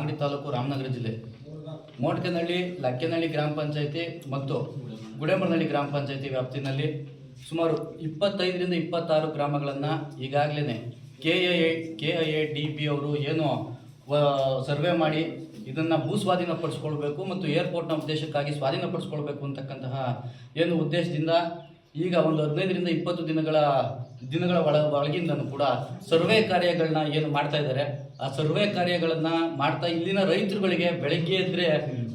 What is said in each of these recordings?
ಮಾಗಡಿ ತಾಲೂಕು, ರಾಮನಗರ ಜಿಲ್ಲೆ. ಮೋಟ್ಕನಹಳ್ಳಿ, ಲಕ್ಕೇನಹಳ್ಳಿ ಗ್ರಾಮ ಪಂಚಾಯಿತಿ ಮತ್ತು ಗುಡೇಮರನಹಳ್ಳಿ ಗ್ರಾಮ ಪಂಚಾಯಿತಿ ವ್ಯಾಪ್ತಿನಲ್ಲಿ ಸುಮಾರು 25ರಿಂದ 26 ಗ್ರಾಮಗಳನ್ನು ಈಗಾಗಲೇ KIADB ಅವರು ಏನು ಸರ್ವೆ ಮಾಡಿ ಇದನ್ನು ಭೂ ಸ್ವಾಧೀನಪಡಿಸ್ಕೊಳ್ಬೇಕು ಮತ್ತು ಏರ್ಪೋರ್ಟ್ನ ಉದ್ದೇಶಕ್ಕಾಗಿ ಸ್ವಾಧೀನಪಡಿಸ್ಕೊಳ್ಬೇಕು ಅಂತಕ್ಕಂತಹ ಏನು ಉದ್ದೇಶದಿಂದ ಈಗ ಒಂದು 15ರಿಂದ 20 ದಿನಗಳ ಒಳಗಿಂದನೂ ಕೂಡ ಸರ್ವೆ ಕಾರ್ಯಗಳನ್ನ ಏನು ಮಾಡ್ತಾ ಇದ್ದಾರೆ. ಆ ಸರ್ವೆ ಕಾರ್ಯಗಳನ್ನು ಮಾಡ್ತಾ ಇಲ್ಲಿನ ರೈತರುಗಳಿಗೆ ಬೆಳಗ್ಗೆ ಎದ್ದರೆ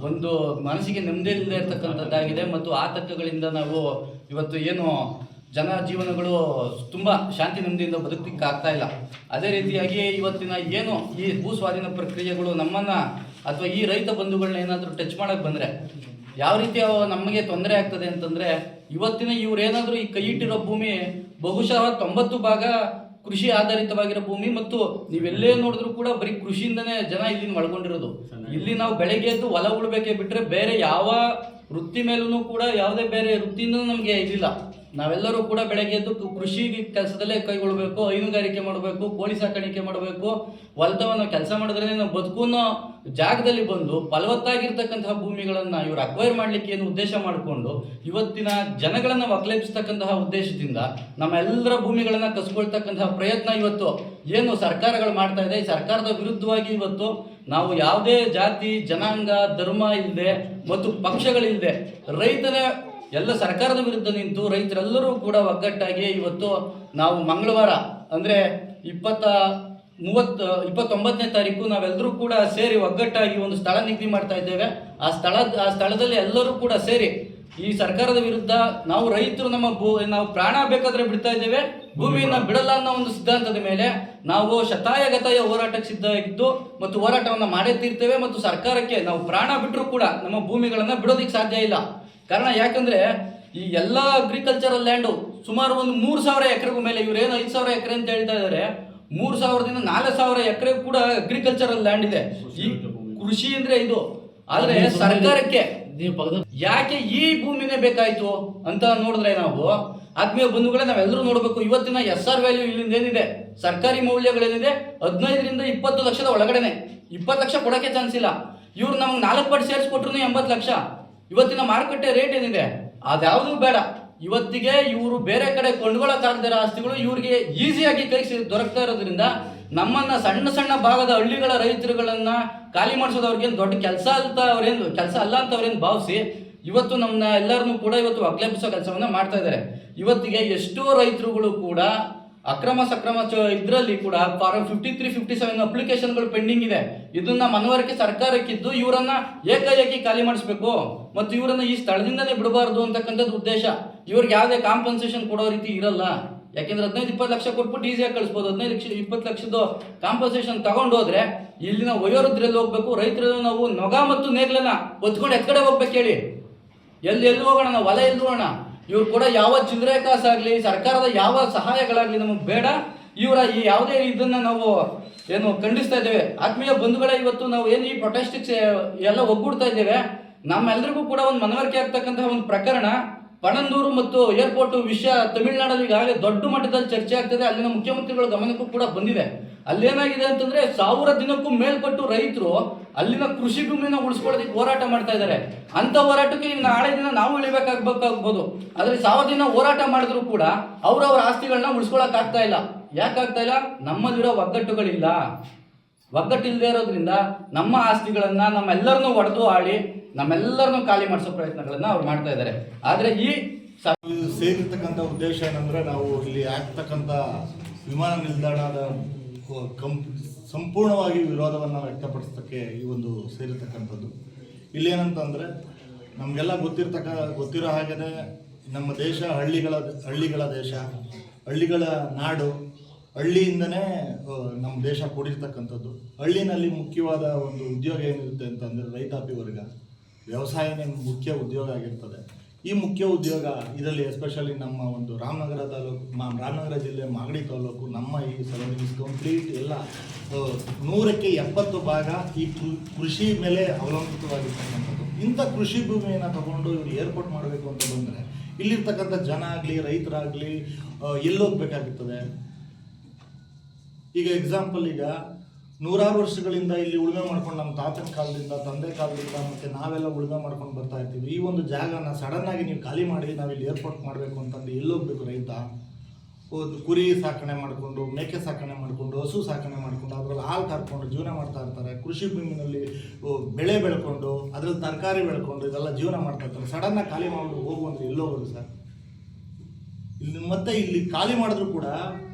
ಒಂದು ಮನಸ್ಸಿಗೆ ನೆಮ್ಮದಿ ಇಲ್ಲದೆ ಇರ್ತಕ್ಕಂಥದ್ದಾಗಿದೆ ಮತ್ತು ಆತಂಕಗಳಿಂದ ನಾವು ಇವತ್ತು ಏನು ಜನಜೀವನಗಳು ತುಂಬ ಶಾಂತಿ ನೆಮ್ಮದಿಯಿಂದ ಬದುಕಲಿಕ್ಕೆ ಆಗ್ತಾ ಇಲ್ಲ. ಅದೇ ರೀತಿಯಾಗಿ ಇವತ್ತಿನ ಏನು ಈ ಭೂ ಸ್ವಾಧೀನ ಪ್ರಕ್ರಿಯೆಗಳು ನಮ್ಮನ್ನು ಅಥವಾ ಈ ರೈತ ಬಂಧುಗಳನ್ನ ಏನಾದರೂ ಟಚ್ ಮಾಡೋಕ್ಕೆ ಬಂದರೆ ಯಾವ ರೀತಿ ನಮಗೆ ತೊಂದರೆ ಆಗ್ತದೆ ಅಂತಂದರೆ, ಇವತ್ತಿನ ಇವರೇನಾದರೂ ಈ ಕೈ ಇಟ್ಟಿರೋ ಭೂಮಿ ಬಹುಶಃ 90% ಕೃಷಿ ಆಧಾರಿತವಾಗಿರೋ ಭೂಮಿ ಮತ್ತು ನೀವೆಲ್ಲೇ ನೋಡಿದ್ರು ಕೂಡ ಬರೀ ಕೃಷಿಯಿಂದನೇ ಜನ ಇಲ್ಲಿನ ಒಳಗೊಂಡಿರೋದು. ಇಲ್ಲಿ ನಾವು ಬೆಳಗ್ಗೆ ಎದ್ದು ಹೊಲ ಉಳ್ಬೇಕೇ ಬಿಟ್ಟರೆ ಬೇರೆ ಯಾವ ವೃತ್ತಿ ಮೇಲೂ ಕೂಡ ಯಾವುದೇ ಬೇರೆ ವೃತ್ತಿಯಿಂದ ನಮಗೆ ಇದಿಲ್ಲ. ನಾವೆಲ್ಲರೂ ಕೂಡ ಬೆಳಗ್ಗೆ ಎದ್ದು ಕೃಷಿ ಕೆಲಸದಲ್ಲೇ ಕೈಗೊಳ್ಳಬೇಕು, ಹೈನುಗಾರಿಕೆ ಮಾಡಬೇಕು, ಕೋಳಿ ಸಾಕಾಣಿಕೆ ಮಾಡಬೇಕು. ಹೊಲದವನ್ನು ಕೆಲಸ ಮಾಡಿದ್ರೆ ನಾವು ಬದುಕುನ್ನೋ ಜಾಗದಲ್ಲಿ ಬಂದು ಫಲವತ್ತಾಗಿರ್ತಕ್ಕಂತಹ ಭೂಮಿಗಳನ್ನು ಇವರು ಅಕ್ವೈರ್ ಮಾಡಲಿಕ್ಕೆ ಏನು ಉದ್ದೇಶ ಮಾಡಿಕೊಂಡು ಇವತ್ತಿನ ಜನಗಳನ್ನು ಒಕ್ಕಲೆಬ್ಬಿಸ್ತಕ್ಕಂತಹ ಉದ್ದೇಶದಿಂದ ನಮ್ಮೆಲ್ಲರ ಭೂಮಿಗಳನ್ನು ಕಸ್ಕೊಳ್ತಕ್ಕಂತಹ ಪ್ರಯತ್ನ ಇವತ್ತು ಏನು ಸರ್ಕಾರಗಳು ಮಾಡ್ತಾ ಇದೆ. ಈ ಸರ್ಕಾರದ ವಿರುದ್ಧವಾಗಿ ಇವತ್ತು ನಾವು ಯಾವುದೇ ಜಾತಿ, ಜನಾಂಗ, ಧರ್ಮ ಇಲ್ಲದೆ ಮತ್ತು ಪಕ್ಷಗಳಿಲ್ಲದೆ ರೈತನೇ ಎಲ್ಲ ಸರ್ಕಾರದ ವಿರುದ್ಧ ನಿಂತು ರೈತರೆಲ್ಲರೂ ಕೂಡ ಒಗ್ಗಟ್ಟಾಗಿ ಇವತ್ತು ನಾವು ಮಂಗಳವಾರ ಅಂದರೆ 29ನೇ ತಾರೀಕು ನಾವೆಲ್ಲರೂ ಕೂಡ ಸೇರಿ ಒಗ್ಗಟ್ಟಾಗಿ ಒಂದು ಸ್ಥಳ ನಿಗದಿ ಮಾಡ್ತಾ ಇದ್ದೇವೆ. ಆ ಸ್ಥಳದಲ್ಲಿ ಎಲ್ಲರೂ ಕೂಡ ಸೇರಿ ಈ ಸರ್ಕಾರದ ವಿರುದ್ಧ ನಾವು ರೈತರು ನಾವು ಪ್ರಾಣ ಬೇಕಾದ್ರೆ ಬಿಡ್ತಾ ಇದ್ದೇವೆ, ಭೂಮಿಯನ್ನು ಬಿಡಲ್ಲ ಅನ್ನೋ ಒಂದು ಸಿದ್ಧಾಂತದ ಮೇಲೆ ನಾವು ಶತಾಯಗತಾಯ ಹೋರಾಟಕ್ಕೆ ಸಿದ್ಧವಾಗಿದ್ದು ಮತ್ತು ಹೋರಾಟವನ್ನು ಮಾಡೇ ತೀರ್ತೇವೆ. ಮತ್ತು ಸರ್ಕಾರಕ್ಕೆ ನಾವು ಪ್ರಾಣ ಬಿಟ್ಟರೂ ಕೂಡ ನಮ್ಮ ಭೂಮಿಗಳನ್ನು ಬಿಡೋದಕ್ಕೆ ಸಾಧ್ಯ ಇಲ್ಲ. ಕಾರಣ ಯಾಕಂದ್ರೆ ಈ ಎಲ್ಲ ಅಗ್ರಿಕಲ್ಚರಲ್ ಲ್ಯಾಂಡು ಸುಮಾರು ಒಂದು 3,000 ಎಕರೆಗೂ ಮೇಲೆ, ಇವರೇನು 5,000 ಎಕರೆ ಅಂತ ಹೇಳ್ತಾ ಇದ್ದಾರೆ, 3,000ದಿಂದ 4,000 ಎಕರೆ ಕೂಡ ಅಗ್ರಿಕಲ್ಚರಲ್ ಲ್ಯಾಂಡ್ ಇದೆ. ಈ ಕೃಷಿ ಅಂದ್ರೆ ಇದು. ಆದ್ರೆ ಸರ್ಕಾರಕ್ಕೆ ಯಾಕೆ ಈ ಭೂಮಿನೇ ಬೇಕಾಯ್ತು ಅಂತ ನೋಡಿದ್ರೆ ನಾವು ಆತ್ಮೀಯ ಬಂಧುಗಳೇ ನಾವೆಲ್ಲರೂ ನೋಡಬೇಕು. ಇವತ್ತಿನ SR ವ್ಯಾಲ್ಯೂ ಇಲ್ಲಿಂದ ಏನಿದೆ, ಸರ್ಕಾರಿ ಮೌಲ್ಯಗಳೇನಿದೆ 15ರಿಂದ 20 ಲಕ್ಷದ ಒಳಗಡೆನೆ. 20 ಲಕ್ಷ ಕೊಡೋಕ್ಕೆ ಚಾನ್ಸ್ ಇಲ್ಲ. ಇವ್ರು ನಮ್ಗೆ 4 ಪಟ್ಟು ಸೇರಿಸ್ಕೊಟ್ರು 80 ಲಕ್ಷ. ಇವತ್ತಿನ ಮಾರುಕಟ್ಟೆ ರೇಟ್ ಏನಿದೆ ಅದ್ಯಾವುದೂ ಬೇಡ. ಇವತ್ತಿಗೆ ಇವರು ಬೇರೆ ಕಡೆ ಕೊಂಡ್ಕೊಳ್ಳೋಕ್ಕಾಗದಿರೋ ಆಸ್ತಿಗಳು ಇವರಿಗೆ ಈಸಿಯಾಗಿ ಕೈಗೆ ದೊರಕ್ತಾ ಇರೋದ್ರಿಂದ ನಮ್ಮನ್ನ ಸಣ್ಣ ಭಾಗದ ಹಳ್ಳಿಗಳ ರೈತರುಗಳನ್ನ ಖಾಲಿ ಮಾಡಿಸೋದು ಅವ್ರಿಗೇನು ದೊಡ್ಡ ಕೆಲಸ ಅಲ್ಲ ಅಂತ ಅವ್ರೇನು ಭಾವಿಸಿ ಇವತ್ತು ನಮ್ಮನ್ನ ಎಲ್ಲರನ್ನೂ ಕೂಡ ಇವತ್ತು ಒಗ್ಲೆಬ್ಬಿಸೋ ಕೆಲಸವನ್ನ ಮಾಡ್ತಾ ಇದ್ದಾರೆ. ಇವತ್ತಿಗೆ ಎಷ್ಟೋ ರೈತರುಗಳು ಕೂಡ ಅಕ್ರಮ ಸಕ್ರಮ ಇದರಲ್ಲಿ ಕೂಡ ಫಾರಂ 53, 57 ಅಪ್ಲಿಕೇಶನ್ಗಳು ಪೆಂಡಿಂಗ್ ಇದೆ. ಇದನ್ನ ಮನವರಿಕೆ ಸರ್ಕಾರಕ್ಕಿದ್ದು ಇವರನ್ನ ಏಕಾಏಕಿ ಖಾಲಿ ಮಾಡಿಸ್ಬೇಕು ಮತ್ತು ಇವರನ್ನ ಈ ಸ್ಥಳದಿಂದನೇ ಬಿಡಬಾರ್ದು ಅಂತಕ್ಕಂಥದ್ದು ಉದ್ದೇಶ. ಇವ್ರಿಗೆ ಯಾವುದೇ ಕಾಂಪನ್ಸೇಷನ್ ಕೊಡೋ ರೀತಿ ಇರಲ್ಲ. ಯಾಕೆಂದ್ರೆ 15-20 ಲಕ್ಷ ಕೊಟ್ಬಿಟ್ಟು ಈಸಿಯಾಗಿ ಕಳಿಸ್ಬೋದು. 15-20 ಲಕ್ಷದ ಕಾಂಪನ್ಸೇಷನ್ ತಗೊಂಡು ಹೋದ್ರೆ ಇಲ್ಲಿನ ವಯೋವೃದ್ಧರಲ್ಲಿ ಹೋಗ್ಬೇಕು, ರೈತರಲ್ಲಿ ನಾವು ನೊಗ ಮತ್ತು ನೇಗ್ಲನ್ನ ಒತ್ಕೊಂಡು ಎತ್ಕಡೆ ಹೋಗ್ಬೇಕು. ಹೇಳಿ ಎಲ್ಲಿ ಹೋಗೋಣ, ನಾವು ಹೊಲ ಎಲ್ಲಿ ಹೋಗೋಣ? ಇವ್ರು ಕೂಡ ಯಾವ ಚಿಲ್ಲರೆ ಕಾಸಾಗಲಿ ಸರ್ಕಾರದ ಯಾವ ಸಹಾಯಗಳಾಗಲಿ ನಮಗೆ ಬೇಡ. ಇವರ ಈ ಯಾವುದೇ ಇದನ್ನ ನಾವು ಏನು ಖಂಡಿಸ್ತಾ ಇದ್ದೇವೆ. ಆತ್ಮೀಯ ಬಂಧುಗಳೇ, ಇವತ್ತು ನಾವು ಏನು ಈ ಪ್ರೊಟೆಸ್ಟಿಕ್ಸ್ ಎಲ್ಲ ಒಗ್ಗೂಡ್ತಾ ಇದ್ದೇವೆ. ನಮ್ಮೆಲ್ಲರಿಗೂ ಕೂಡ ಒಂದು ಮನವರಿಕೆ ಆಗ್ತಕ್ಕಂತಹ ಒಂದು ಪ್ರಕರಣ ಪಣಂದೂರು ಮತ್ತು ಏರ್ಪೋರ್ಟ್ ವಿಷಯ ತಮಿಳುನಾಡಲ್ಲಿ ಈಗಾಗಲೇ ದೊಡ್ಡ ಮಟ್ಟದಲ್ಲಿ ಚರ್ಚೆ ಆಗ್ತದೆ. ಅಲ್ಲಿನ ಮುಖ್ಯಮಂತ್ರಿಗಳ ಗಮನಕ್ಕೂ ಕೂಡ ಬಂದಿದೆ. ಅಲ್ಲೇನಾಗಿದೆ ಅಂತಂದ್ರೆ 1000 ದಿನಕ್ಕೂ ಮೇಲ್ಪಟ್ಟು ರೈತರು ಅಲ್ಲಿನ ಕೃಷಿ ಭೂಮಿನ ಉಳಿಸ್ಕೊಳ್ಳೋದಕ್ಕೆ ಹೋರಾಟ ಮಾಡ್ತಾ ಇದ್ದಾರೆ. ಅಂತ ಹೋರಾಟಕ್ಕೆ ನಾಳೆ ದಿನ ನಾವು ಇಳಿಬೇಕಾಗ್ಬೋದು. ಆದ್ರೆ 1000 ದಿನ ಹೋರಾಟ ಮಾಡಿದ್ರು ಕೂಡ ಅವ್ರವ್ರ ಆಸ್ತಿಗಳನ್ನ ಉಳಿಸ್ಕೊಳಕ್ ಆಗ್ತಾ ಇಲ್ಲ. ಯಾಕಾಗ್ತಾ ಇಲ್ಲ? ನಮ್ಮಲ್ಲಿರೋ ಒಗ್ಗಟ್ಟುಗಳಿಲ್ಲ. ಒಗ್ಗಟ್ಟಿಲ್ಲದೆ ಇರೋದ್ರಿಂದ ನಮ್ಮ ಆಸ್ತಿಗಳನ್ನ ನಮ್ಮೆಲ್ಲರನ್ನೂ ಒಡೆದು ಆಡಿ ನಮ್ಮೆಲ್ಲರನ್ನೂ ಖಾಲಿ ಮಾಡಿಸೋ ಪ್ರಯತ್ನಗಳನ್ನ ಅವ್ರು ಮಾಡ್ತಾ ಇದ್ದಾರೆ. ಆದ್ರೆ ಈ ಸೇರಿರ್ತಕ್ಕಂಥ ಉದ್ದೇಶ ಏನಂದ್ರೆ, ನಾವು ಇಲ್ಲಿ ಆಗ್ತಕ್ಕಂಥ ವಿಮಾನ ನಿಲ್ದಾಣದ ಸಂಪೂರ್ಣವಾಗಿ ವಿರೋಧವನ್ನು ವ್ಯಕ್ತಪಡಿಸೋಕ್ಕೆ ಈ ಒಂದು ಸೇರಿರ್ತಕ್ಕಂಥದ್ದು. ಇಲ್ಲೇನಂತಂದರೆ, ನಮಗೆಲ್ಲ ಗೊತ್ತಿರೋ ಹಾಗೆಯೇ ನಮ್ಮ ದೇಶ ಹಳ್ಳಿಗಳ ದೇಶ, ಹಳ್ಳಿಗಳ ನಾಡು. ಹಳ್ಳಿಯಿಂದನೇ ನಮ್ಮ ದೇಶ ಕೂಡಿರ್ತಕ್ಕಂಥದ್ದು. ಹಳ್ಳಿನಲ್ಲಿ ಮುಖ್ಯವಾದ ಒಂದು ಉದ್ಯೋಗ ಏನಿರುತ್ತೆ ಅಂತಂದರೆ ರೈತಾಪಿ ವರ್ಗ, ವ್ಯವಸಾಯನೇ ಮುಖ್ಯ ಉದ್ಯೋಗ ಆಗಿರ್ತದೆ. ಈ ಮುಖ್ಯ ಉದ್ಯೋಗ ಇದರಲ್ಲಿ ಎಸ್ಪೆಷಲಿ ನಮ್ಮ ಒಂದು ರಾಮನಗರ ತಾಲೂಕು, ರಾಮನಗರ ಜಿಲ್ಲೆ ಮಾಗಡಿ ತಾಲೂಕು, ನಮ್ಮ ಈ ಸರೌಂಡಿಂಗ್ಸ್ ಕಂಪ್ಲೀಟ್ ಎಲ್ಲ 100ಕ್ಕೆ 70 ಭಾಗ ಈ ಕೃಷಿ ಮೇಲೆ ಅವಲಂಬಿತವಾಗಿರ್ತಕ್ಕಂಥದ್ದು. ಇಂಥ ಕೃಷಿ ಭೂಮಿಯನ್ನು ತಗೊಂಡು ಇವರು ಏರ್ಪೋರ್ಟ್ ಮಾಡಬೇಕು ಅಂತ ಬಂದರೆ ಇಲ್ಲಿರ್ತಕ್ಕಂಥ ಜನ ಆಗಲಿ ರೈತರಾಗಲಿ ಎಲ್ಲೋಗ್ಬೇಕಾಗುತ್ತದೆ. ಈಗ ಎಕ್ಸಾಂಪಲ್, ಈಗ ನೂರಾರು ವರ್ಷಗಳಿಂದ ಇಲ್ಲಿ ಉಳುಮೆ ಮಾಡ್ಕೊಂಡು ನಮ್ಮ ತಾತನ ಕಾಲದಿಂದ ತಂದೆ ಕಾಲದಿಂದ ಮತ್ತು ನಾವೆಲ್ಲ ಉಳುಮೆ ಮಾಡ್ಕೊಂಡು ಬರ್ತಾ ಇರ್ತೀವಿ. ಈ ಒಂದು ಜಾಗನ ಸಡನ್ನಾಗಿ ನೀವು ಖಾಲಿ ಮಾಡಿ ನಾವಿಲ್ಲಿ ಏರ್ಪೋರ್ಟ್ ಮಾಡಬೇಕು ಅಂತಂದು ಎಲ್ಲೋಗ್ಬೇಕು ರೈತ? ಒಂದು ಕುರಿ ಸಾಕಣೆ ಮಾಡಿಕೊಂಡು, ಮೇಕೆ ಸಾಕಣೆ ಮಾಡಿಕೊಂಡು, ಹಸು ಸಾಕಣೆ ಮಾಡಿಕೊಂಡು, ಅದರಲ್ಲಿ ಹಾಲು ಕರ್ಕೊಂಡು ಜೀವನ ಮಾಡ್ತಾ ಇರ್ತಾರೆ. ಕೃಷಿ ಭೂಮಿನಲ್ಲಿ ಬೆಳೆ ಬೆಳ್ಕೊಂಡು, ಅದರಲ್ಲಿ ತರಕಾರಿ ಬೆಳ್ಕೊಂಡು ಇದೆಲ್ಲ ಜೀವನ ಮಾಡ್ತಾ ಇರ್ತಾರೆ. ಸಡನ್ನಾಗಿ ಖಾಲಿ ಮಾಡಿ ಹೋಗುವಂದ್ರೆ ಎಲ್ಲೋಗೋದು ಸರ್? ಇಲ್ಲಿ ಮತ್ತೆ ಇಲ್ಲಿ ಖಾಲಿ ಮಾಡಿದ್ರು ಕೂಡ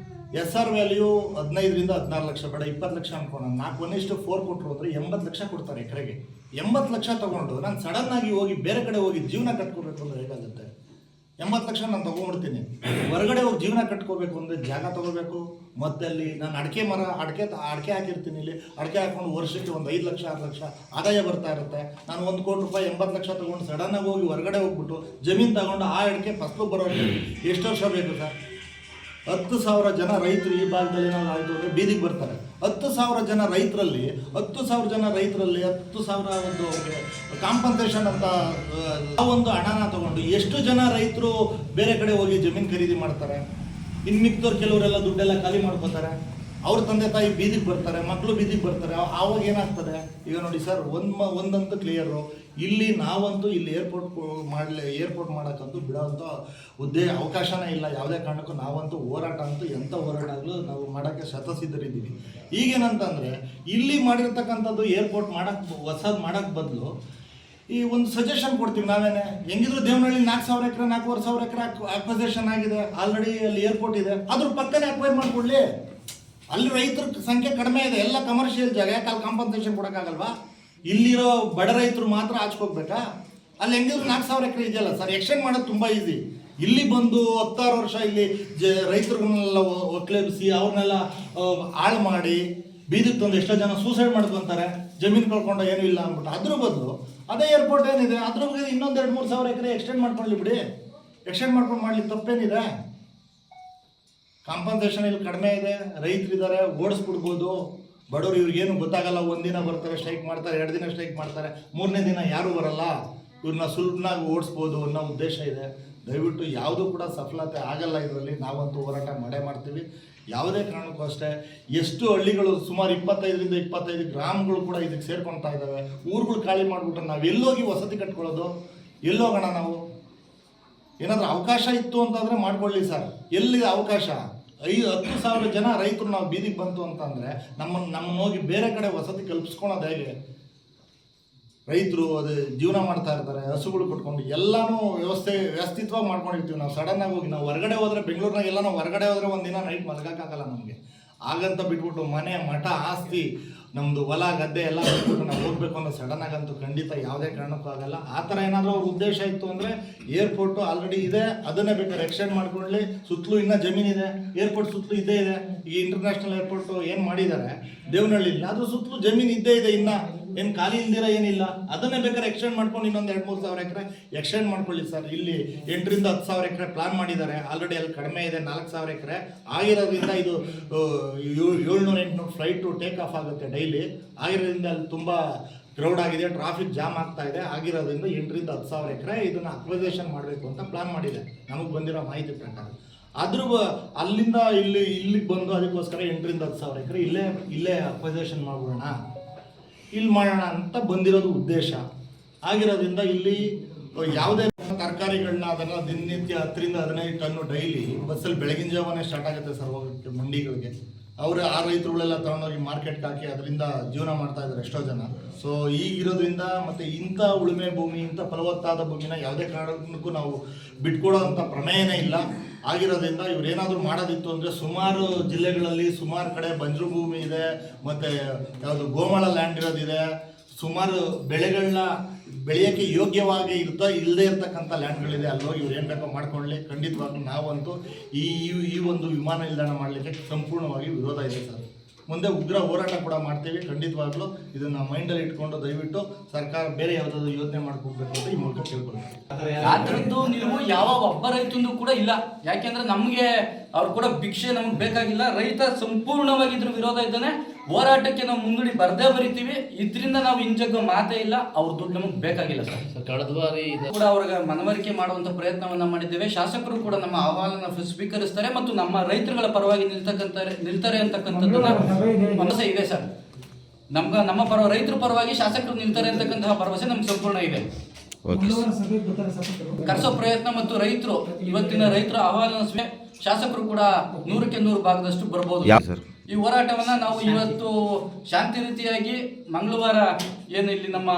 SR ವ್ಯಾಲ್ಯೂ 15ರಿಂದ 16 ಲಕ್ಷ, ಬೇಡ 20 ಲಕ್ಷ ಅನ್ಕೋಣ. 4:1 ಕೊಟ್ಟರು ಅಂದರೆ 80 ಲಕ್ಷ ಕೊಡ್ತಾರೆ ಎಕರೆಗೆ. 80 ಲಕ್ಷ ತೊಗೊಂಡು ನಾನು ಸಡನ್ನಾಗಿ ಹೋಗಿ ಬೇರೆ ಕಡೆ ಹೋಗಿ ಜೀವನ ಕಟ್ಕೋಬೇಕು ಅಂದರೆ ಹೇಗಾಗುತ್ತೆ? 80 ಲಕ್ಷ ನಾನು ತೊಗೊಂಡ್ಬಿಡ್ತೀನಿ, ಹೊರಗಡೆ ಹೋಗಿ ಜೀವನ ಕಟ್ಕೋಬೇಕು ಅಂದರೆ ಜಾಗ ತೊಗೋಬೇಕು. ಮತ್ತೆ ಅಲ್ಲಿ ನಾನು ಅಡಿಕೆ ಹಾಕಿರ್ತೀನಿ, ಇಲ್ಲಿ ಅಡಿಕೆ ಹಾಕೊಂಡು ವರ್ಷಕ್ಕೆ ಒಂದು 5 ಲಕ್ಷ 6 ಲಕ್ಷ ಆದಾಯ ಬರ್ತಾ ಇರುತ್ತೆ. ನಾನು 1 ಕೋಟಿ ರೂಪಾಯಿ 80 ಲಕ್ಷ ತೊಗೊಂಡು ಸಡನ್ನಾಗಿ ಹೋಗಿ ಹೊರಗಡೆ ಹೋಗ್ಬಿಟ್ಟು ಜಮೀನು ತಗೊಂಡು ಆ ಅಡಿಕೆ ಫಸಲು ಬರೋಕ್ಕೆ ಎಷ್ಟು ವರ್ಷ ಬೇಕು ಸರ್? 10,000 ಜನ ರೈತರು ಈ ಭಾಗದಲ್ಲಿ ಏನಾದ್ರು ಆಯಿತು ಅಂದರೆ ಬೀದಿಗೆ ಬರ್ತಾರೆ. 10,000 ಜನ ರೈತರಲ್ಲಿ 10,000 ಒಂದು ಕಾಂಪನ್ಸೇಷನ್ ಅಂತ ಒಂದು ಹಣನ ತಗೊಂಡು ಎಷ್ಟು ಜನ ರೈತರು ಬೇರೆ ಕಡೆ ಹೋಗಿ ಜಮೀನು ಖರೀದಿ ಮಾಡ್ತಾರೆ? ಇನ್ನು ಮಿಕ್ದವ್ರು ಕೆಲವರೆಲ್ಲ ದುಡ್ಡೆಲ್ಲ ಖಾಲಿ ಮಾಡ್ಕೋತಾರೆ. ಅವ್ರ ತಂದೆ ತಾಯಿ ಬೀದಿಗೆ ಬರ್ತಾರೆ, ಮಕ್ಕಳು ಬೀದಿಗೆ ಬರ್ತಾರೆ. ಆವಾಗ ಏನಾಗ್ತದೆ? ಈಗ ನೋಡಿ ಸರ್, ಒಂದಂತೂ ಕ್ಲಿಯರು, ಇಲ್ಲಿ ನಾವಂತೂ ಇಲ್ಲಿ ಏರ್ಪೋರ್ಟ್ ಮಾಡೋಕ್ಕಂತೂ ಬಿಡೋಂಥ ಅವಕಾಶನೇ ಇಲ್ಲ. ಯಾವುದೇ ಕಾರಣಕ್ಕೂ ನಾವಂತೂ ಹೋರಾಟ ಅಂತೂ ಎಂಥ ಹೋರಾಟ ಆಗಲೂ ನಾವು ಮಾಡೋಕ್ಕೆ ಶತಸಿದ್ಧರಿದ್ದೀವಿ. ಈಗೇನಂತಂದರೆ ಇಲ್ಲಿ ಮಾಡಿರ್ತಕ್ಕಂಥದ್ದು ಏರ್ಪೋರ್ಟ್ ಹೊಸದು ಮಾಡೋಕ್ಕೆ ಬದಲು ಈ ಒಂದು ಸಜೆಷನ್ ಕೊಡ್ತೀವಿ ನಾವೇನೆ. ಹೆಂಗಿದ್ರು ದೇವನಹಳ್ಳಿ 4,000 ಎಕರೆ 4,500 ಎಕರೆ ಅಕ್ವೈಸೇಷನ್ ಆಗಿದೆ, ಆಲ್ರೆಡಿ ಅಲ್ಲಿ ಏರ್ಪೋರ್ಟ್ ಇದೆ, ಅದ್ರ ಪಕ್ಕನೇ ಅಕ್ವೈರ್ ಮಾಡಿಕೊಡ್ಲಿ. ಅಲ್ಲಿ ರೈತರ ಸಂಖ್ಯೆ ಕಡಿಮೆ ಇದೆ, ಎಲ್ಲ ಕಮರ್ಷಿಯಲ್ ಜಾಗ, ಯಾಕೆ ಅಲ್ಲಿ ಕಾಂಪನ್ಸೇಷನ್ ಕೊಡೋಕ್ಕಾಗಲ್ವಾ? ಇಲ್ಲಿರೋ ಬಡ ರೈತರು ಮಾತ್ರ ಆಚ್ಕೋಗ್ಬೇಕಾ? ಅಲ್ಲಿ ಹೆಂಗಿದ್ರು 4,000 ಎಕರೆ ಇದೆಯಲ್ಲ ಸರ್, ಎಕ್ಸ್ಟೆಂಡ್ ಮಾಡೋದು ತುಂಬ ಈಸಿ. ಇಲ್ಲಿ ಬಂದು 16 ವರ್ಷ ಇಲ್ಲಿ ರೈತರನ್ನೆಲ್ಲ ಒಕ್ಲೇಬಿಸಿ ಅವ್ರನ್ನೆಲ್ಲ ಹಾಳು ಮಾಡಿ ಬೀದಿಗೆ ತಂದು ಎಷ್ಟೋ ಜನ ಸೂಸೈಡ್ ಮಾಡ್ಕೊತಾರೆ, ಜಮೀನು ಕಳ್ಕೊಂಡು ಏನೂ ಇಲ್ಲ ಅಂದ್ಬಿಟ್ಟು. ಅದ್ರ ಬದಲು ಅದೇ ಏರ್ಪೋರ್ಟ್ ಏನಿದೆ ಅದ್ರ ಬಗ್ಗೆ ಇನ್ನೊಂದು 2-3 ಸಾವಿರ ಎಕರೆ ಎಕ್ಸ್ಟೆಂಡ್ ಮಾಡ್ಕೊಳ್ಳಿ ಬಿಡಿ. ಎಕ್ಸ್ಟೆಂಡ್ ಮಾಡ್ಕೊಂಡು ಮಾಡ್ಲಿಕ್ಕೆ ತಪ್ಪೇನಿದೆ? ಕಾಂಪನ್ಸೇಷನ್ ಇಲ್ಲಿ ಕಡಿಮೆ ಇದೆ, ರೈತರಿದ್ದಾರೆ, ಓಡಿಸ್ಬಿಡ್ಬೋದು. ಬಡವರು ಇವ್ರಿಗೇನು ಗೊತ್ತಾಗಲ್ಲ, ಒಂದಿನ ಬರ್ತಾರೆ ಸ್ಟ್ರೈಕ್ ಮಾಡ್ತಾರೆ, 2 ದಿನ ಸ್ಟ್ರೈಕ್ ಮಾಡ್ತಾರೆ, 3ನೇ ದಿನ ಯಾರೂ ಬರಲ್ಲ, ಇವ್ರನ್ನ ಸುಲಭನಾಗಿ ಓಡಿಸ್ಬೋದು ಅನ್ನೋ ಉದ್ದೇಶ ಇದೆ. ದಯವಿಟ್ಟು ಯಾವುದೂ ಕೂಡ ಸಫಲತೆ ಆಗಲ್ಲ ಇದರಲ್ಲಿ. ನಾವಂತೂ ಹೋರಾಟ ಮಾಡೇ ಮಾಡ್ತೀವಿ. ಯಾವುದೇ ಕಾರಣಕ್ಕೂ ಅಷ್ಟೇ. ಎಷ್ಟು ಹಳ್ಳಿಗಳು, ಸುಮಾರು 25ರಿಂದ 25 ಗ್ರಾಮಗಳು ಕೂಡ ಇದಕ್ಕೆ ಸೇರ್ಕೊಳ್ತಾ ಇದ್ದಾವೆ. ಊರುಗಳು ಖಾಲಿ ಮಾಡಿಬಿಟ್ರೆ ನಾವು ಎಲ್ಲೋಗಿ ವಸತಿ ಕಟ್ಕೊಳ್ಳೋದು? ಎಲ್ಲೋಗೋಣ ನಾವು? ಏನಾದರೂ ಅವಕಾಶ ಇತ್ತು ಅಂತಂದರೆ ಮಾಡ್ಕೊಳ್ಳಿ ಸರ್. ಎಲ್ಲಿದೆ ಅವಕಾಶ? 10,000 ಜನ ರೈತರು ನಾವು ಬೀದಿಗೆ ಬಂತು ಅಂತಂದರೆ ನಮ್ಮನ್ನು ಹೋಗಿ ಬೇರೆ ಕಡೆ ವಸತಿ ಕಲ್ಪಿಸ್ಕೊಳೋದು ಹೇಗೆ? ರೈತರು ಅದು ಜೀವನ ಮಾಡ್ತಾ ಇರ್ತಾರೆ, ಹಸುಗಳು ಕಟ್ಕೊಂಡು ಎಲ್ಲನೂ ವ್ಯವಸ್ಥಿತವಾಗಿ ಮಾಡ್ಕೊಂಡಿರ್ತೀವಿ. ನಾವು ಸಡನ್ನಾಗಿ ಹೋಗಿ ನಾವು ಹೊರಗಡೆ ಹೋದರೆ, ಬೆಂಗಳೂರಿನಾಗ ಎಲ್ಲ ನಾವು ಹೊರಗಡೆ ಹೋದರೆ ಒಂದಿನ ನೈಟ್ ಮಲಗೋಕ್ಕಾಗಲ್ಲ ನಮಗೆ. ಹಾಗಂತ ಬಿಟ್ಬಿಟ್ಟು ಮನೆ ಮಠ ಆಸ್ತಿ ನಮ್ಮದು ಹೊಲ ಗದ್ದೆ ಎಲ್ಲ ಬಿಟ್ಬಿಟ್ಟು ನಾವು ಹೋಗ್ಬೇಕು ಅನ್ನೋ ಸಡನ್ನಾಗಂತೂ ಖಂಡಿತ ಯಾವುದೇ ಕಾರಣಕ್ಕೂ ಆಗಲ್ಲ. ಆ ಥರ ಏನಾದರೂ ಅವ್ರ ಉದ್ದೇಶ ಇತ್ತು ಅಂದರೆ ಏರ್ಪೋರ್ಟು ಆಲ್ರೆಡಿ ಇದೆ, ಅದನ್ನೇ ಬೇಕಾದ್ರೆ ಎಕ್ಸ್ಟೆಂಡ್ ಮಾಡ್ಕೊಳ್ಳಿ. ಸುತ್ತಲೂ ಇನ್ನೂ ಜಮೀನಿದೆ, ಏರ್ಪೋರ್ಟ್ ಸುತ್ತಲೂ ಇದ್ದೇ ಇದೆ. ಈ ಇಂಟರ್ನ್ಯಾಷನಲ್ ಏರ್ಪೋರ್ಟು ಏನು ಮಾಡಿದ್ದಾರೆ ದೇವನಹಳ್ಳಿಲಿ, ಅದ್ರ ಸುತ್ತಲೂ ಜಮೀನು ಇದ್ದೇ ಇದೆ, ಇನ್ನೂ ಏನು ಖಾಲಿ ಇಲ್ದಿರ ಏನಿಲ್ಲ. ಅದನ್ನೇ ಬೇಕಾದ್ರೆ ಎಕ್ಸ್ಟೆಂಡ್ ಮಾಡ್ಕೊಂಡು ಇನ್ನೊಂದು 2-3 ಸಾವಿರ ಎಕರೆ ಎಕ್ಸ್ಟೆಂಡ್ ಮಾಡ್ಕೊಳ್ಳಿ ಸರ್. ಇಲ್ಲಿ 8ರಿಂದ 10,000 ಎಕರೆ ಪ್ಲಾನ್ ಮಾಡಿದ್ದಾರೆ, ಆಲ್ರೆಡಿ ಅಲ್ಲಿ ಕಡಿಮೆ ಇದೆ 4,000 ಎಕರೆ ಆಗಿರೋದ್ರಿಂದ ಇದು 700-800 ಫ್ಲೈಟು ಟೇಕ್ ಆಫ್ ಆಗುತ್ತೆ ಡೈಲಿ. ಆಗಿರೋದ್ರಿಂದ ಅಲ್ಲಿ ತುಂಬ ಕ್ರೌಡ್ ಆಗಿದೆ, ಟ್ರಾಫಿಕ್ ಜಾಮ್ ಆಗ್ತಾ ಇದೆ. ಆಗಿರೋದ್ರಿಂದ 8ರಿಂದ 10,000 ಎಕರೆ ಇದನ್ನು ಅಕ್ವೈಸೇಷನ್ ಮಾಡಬೇಕು ಅಂತ ಪ್ಲಾನ್ ಮಾಡಿದೆ ನಮಗೆ ಬಂದಿರೋ ಮಾಹಿತಿ ಪ್ರಕಾರ. ಅಲ್ಲಿಂದ ಇಲ್ಲಿಗೆ ಬಂದು ಅದಕ್ಕೋಸ್ಕರ 8ರಿಂದ 10,000 ಎಕರೆ ಇಲ್ಲೇ ಅಕ್ವೈಸೇಷನ್ ಮಾಡ್ಬಿಡೋಣ, ಇಲ್ಲಿ ಮಾಡೋಣ ಅಂತ ಬಂದಿರೋದು ಉದ್ದೇಶ. ಆಗಿರೋದ್ರಿಂದ ಇಲ್ಲಿ ಯಾವುದೇ ತರಕಾರಿಗಳನ್ನ ಅದನ್ನು ದಿನನಿತ್ಯ 10ರಿಂದ 15 ಟನ್ನು ಡೈಲಿ ಬಸ್ಸಲ್ಲಿ ಬೆಳಗಿನ ಜಾವನೇ ಸ್ಟಾರ್ಟ್ ಆಗುತ್ತೆ ಸರ್ ಹೋಗೋಕ್ಕೆ ಮಂಡಿಗಳಿಗೆ. ಆ ರೈತರುಗಳೆಲ್ಲ ತಗೊಂಡೋಗಿ ಮಾರ್ಕೆಟ್ಗೆ ಹಾಕಿ ಅದರಿಂದ ಜೀವನ ಮಾಡ್ತಾ ಇದ್ದಾರೆ ಎಷ್ಟೋ ಜನ. ಸೊ ಈಗಿರೋದ್ರಿಂದ ಮತ್ತು ಇಂಥ ಉಳುಮೆ ಭೂಮಿ, ಇಂಥ ಫಲವತ್ತಾದ ಭೂಮಿನ ಯಾವುದೇ ಕಾರಣಕ್ಕೂ ನಾವು ಬಿಟ್ಕೊಡೋ ಅಂಥ ಪ್ರಮೇಯನೇ ಇಲ್ಲ. ಆಗಿರೋದ್ರಿಂದ ಇವ್ರೇನಾದರೂ ಮಾಡೋದಿತ್ತು ಅಂದರೆ ಸುಮಾರು ಜಿಲ್ಲೆಗಳಲ್ಲಿ ಸುಮಾರು ಕಡೆ ಬಂಜರು ಭೂಮಿ ಇದೆ, ಮತ್ತು ಯಾವುದು ಗೋಮಾಳ ಲ್ಯಾಂಡ್ ಇರೋದಿದೆ, ಸುಮಾರು ಬೆಳೆಗಳನ್ನ ಬೆಳೆಯೋಕ್ಕೆ ಯೋಗ್ಯವಾಗಿ ಇಲ್ಲದೆ ಇರ್ತಕ್ಕಂಥ ಲ್ಯಾಂಡ್ಗಳಿದೆ. ಅಲ್ಲೋಗಿ ಇವ್ರು ಏನು ಬೇಕೋ ಮಾಡ್ಕೊಳ್ಳಿ. ಖಂಡಿತವಾಗ್ಲೂ ನಾವಂತೂ ಈ ಒಂದು ವಿಮಾನ ನಿಲ್ದಾಣ ಮಾಡಲಿಕ್ಕೆ ಸಂಪೂರ್ಣವಾಗಿ ವಿರೋಧ ಇದೆ ಸರ್. ಮುಂದೆ ಉಗ್ರ ಹೋರಾಟ ಕೂಡ ಮಾಡ್ತೀವಿ. ಖಂಡಿತವಾಗ್ಲೂ ಇದನ್ನು ಮೈಂಡಲ್ಲಿ ಇಟ್ಕೊಂಡು ದಯವಿಟ್ಟು ಸರ್ಕಾರ ಬೇರೆ ಯಾವುದಾದ್ರು ಯೋಜನೆ ಮಾಡ್ಕೋಬೇಕು ಅಂತ ಈ ಮೂಲಕ ಕೇಳ್ಕೊಳ್ತೀವಿ. ಅದರದ್ದು ನೀವು ಯಾವ ಒಬ್ಬ ರೈತಂದು ಕೂಡ ಇಲ್ಲ, ಯಾಕೆಂದ್ರೆ ನಮಗೆ ಅವ್ರು ಕೂಡ ಭಿಕ್ಷೆ ನಮ್ಗೆ ಬೇಕಾಗಿಲ್ಲ. ರೈತ ಸಂಪೂರ್ಣವಾಗಿ ಇದ್ರ ವಿರೋಧ ಇದ್ದಾನೆ. ಹೋರಾಟಕ್ಕೆ ನಾವು ಮುಂದೂಡಿ ಬರ್ದೇ ಬರಿತೀವಿ. ಇದರಿಂದ ನಾವು ಹಿಂಜಗ್ಗೋ ಮಾತೇ ಇಲ್ಲ. ಅವ್ರ ದುಡ್ಡು ನಮಗೆ ಬೇಕಾಗಿಲ್ಲ ಸರ್. ಕಳೆದ ಬಾರಿ ಕೂಡ ಅವ್ರಿಗೆ ಮನವರಿಕೆ ಮಾಡುವಂತ ಪ್ರಯತ್ನವನ್ನ ಮಾಡಿದ್ದೇವೆ. ಶಾಸಕರು ಕೂಡ ನಮ್ಮ ಆಹ್ವಾನ ಸ್ವೀಕರಿಸ್ತಾರೆ ಮತ್ತು ನಮ್ಮ ರೈತರುಗಳ ಪರವಾಗಿ ನಿಲ್ತಾರೆ ಅಂತಕ್ಕಂಥದ್ದನ್ನ ಮನಸ್ಸೇ ಇದೆ ಸರ್. ನಮ್ಮ ರೈತರ ಪರವಾಗಿ ಶಾಸಕರು ನಿಲ್ತಾರೆ ಅಂತಕ್ಕಂತಹ ಭರವಸೆ ನಮ್ಗೆ ಸಂಪೂರ್ಣ ಇದೆ. ಕರೆಸೋ ಪ್ರಯತ್ನ ಮತ್ತು ರೈತರು ಇವತ್ತಿನ ರೈತರ ಆಹ್ವಾನ ಶಾಸಕರು ಕೂಡ 100ಕ್ಕೆ 100 ಭಾಗದಷ್ಟು ಬರ್ಬೋದು. ಈ ಹೋರಾಟವನ್ನ ನಾವು ಇವತ್ತು ಶಾಂತಿ ರೀತಿಯಾಗಿ ಮಂಗಳವಾರ ಏನು ಇಲ್ಲಿ ನಮ್ಮ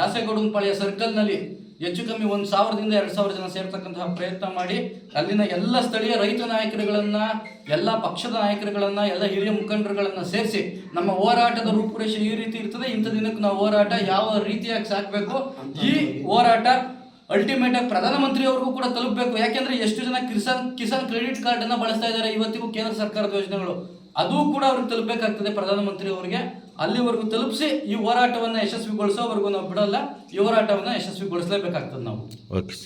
ದಾಸೇಗೌಡನಪಾಳ್ಯ ಸರ್ಕಲ್ನಲ್ಲಿ ಹೆಚ್ಚು ಕಮ್ಮಿ 1,000ದಿಂದ 2,000 ಜನ ಸೇರ್ತಕ್ಕಂತಹ ಪ್ರಯತ್ನ ಮಾಡಿ ಅಲ್ಲಿನ ಎಲ್ಲ ಸ್ಥಳೀಯ ರೈತ ನಾಯಕರುಗಳನ್ನ, ಎಲ್ಲ ಪಕ್ಷದ ನಾಯಕರುಗಳನ್ನ, ಎಲ್ಲ ಹಿರಿಯ ಮುಖಂಡರುಗಳನ್ನ ಸೇರಿಸಿ ನಮ್ಮ ಹೋರಾಟದ ರೂಪುರೇಷೆ ಈ ರೀತಿ ಇರ್ತದೆ, ಇಂಥ ದಿನಕ್ಕೆ ನಾವು ಹೋರಾಟ ಯಾವ ರೀತಿಯಾಗಿ ಸಾಕಬೇಕು, ಈ ಹೋರಾಟ ಅಲ್ಟಿಮೇಟ್ ಆಗಿ ಪ್ರಧಾನಮಂತ್ರಿಯವ್ರಿಗೂ ಕೂಡ ತಲುಪಬೇಕು. ಯಾಕೆಂದ್ರೆ ಎಷ್ಟು ಜನ ಕಿಸಾನ್ ಕ್ರೆಡಿಟ್ ಕಾರ್ಡ್ ಅನ್ನ ಬಳಸ್ತಾ ಇದ್ದಾರೆ ಇವತ್ತಿಗೂ ಕೇಂದ್ರ ಸರ್ಕಾರದ ಯೋಜನೆಗಳು, ಅದು ಕೂಡ ಅವ್ರಿಗೆ ತಲುಪಬೇಕಾಗ್ತದೆ ಪ್ರಧಾನಮಂತ್ರಿ ಅವರಿಗೆ. ಅಲ್ಲಿವರೆಗೂ ತಲುಪಿಸಿ ಈ ಹೋರಾಟವನ್ನು ಯಶಸ್ವಿಗೊಳಿಸೋವರೆಗೂ ನಾವು ಬಿಡಲ್ಲ. ಈ ಹೋರಾಟವನ್ನು ಯಶಸ್ವಿಗೊಳಿಸಲೇಬೇಕಾಗ್ತದೆ ನಾವು. ಓಕೆ.